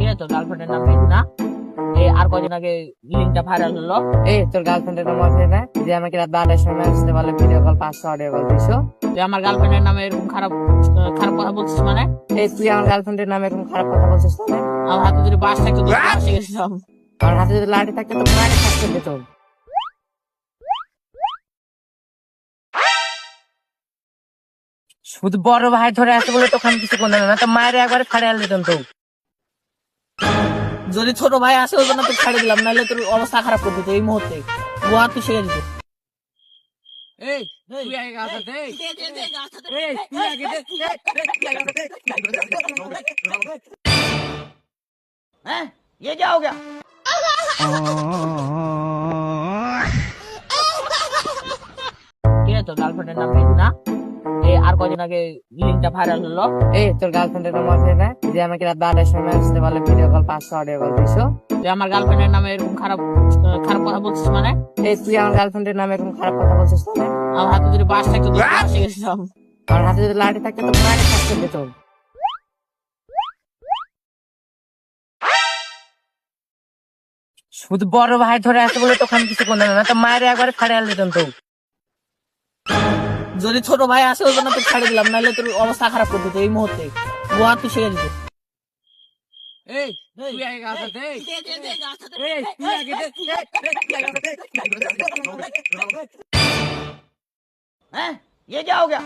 কে তোর গার্লফ্রেন্ডের নাম মেহেদি না? এই আর কদিন আগে লিঙ্কটা ভাইরাল হলো। এই তোর গার্লফ্রেন্ডের নাম আছে না, যে আমাকে রাত 12টার সময় আসতে বলে ভিডিও কল 500 অডিও কল দিছো। তুই আমার গার্লফ্রেন্ডের নামে এরকম খারাপ খারাপ কথা বলছিস মানে? এই তুই আমার গার্লফ্রেন্ডের নামে এরকম খারাপ কথা বলছিস না? আমার হাতে যদি বাস থাকতো তো বাসে গেছিলাম। আমার হাতে যদি লাঠি থাকতো তো মায়ের থাকতে দিত। শুধু বড় ভাই ধরে আসতে বলে তোকে আমি কিছু করলাম না, তো মায়ের একবারে ফাড়ে আনলি তো। যদি ছোট ভাই আসে ওই জন্য তো ছাড়ে দিলাম, নাহলে তোর অবস্থা খারাপ করে দিত এই মুহূর্তে। গোয়া তুই শিখে দিত। এই তুই আগে গাছ দে, এই তুই আগে দে, হ্যাঁ ये क्या हो गया? কে তোর গার্লফ্রেন্ডের নাম মেহেদি না? এই আর কদিন আগে লিঙ্কটা ভাইরাল হলো। এই তোর গার্লফ্রেন্ডের নাম আছে না, যে আমাকে রাত 12টার সময় আসতে বলে ভিডিও কল 500 অডিও কল দিছো। তুই আমার গার্লফ্রেন্ডের নামে এরকম খারাপ খারাপ কথা বলছিস মানে? এই তুই আমার গার্লফ্রেন্ডের নামে এরকম খারাপ কথা বলছিস না? আমার হাতে যদি বাস থাকতো তো বাসে গেছিলাম। আমার হাতে যদি লাঠি থাকতো তো মায়ের থাকতে দিত। শুধু বড় ভাই ধরে আসতে বলে তোকে আমি কিছু করলাম না, তো মায়ের একবারে ফাড়ে আনলি তো। যদি ছোট ভাই আসে ওই জন্য তো ছাড়ে দিলাম, নাহলে তোর অবস্থা খারাপ করে দিত এই মুহূর্তে। গোয়া তুই শিখে দিত। এই তুই আগে গাছ দে, এই তুই আগে দে, हैं ये क्या हो गया?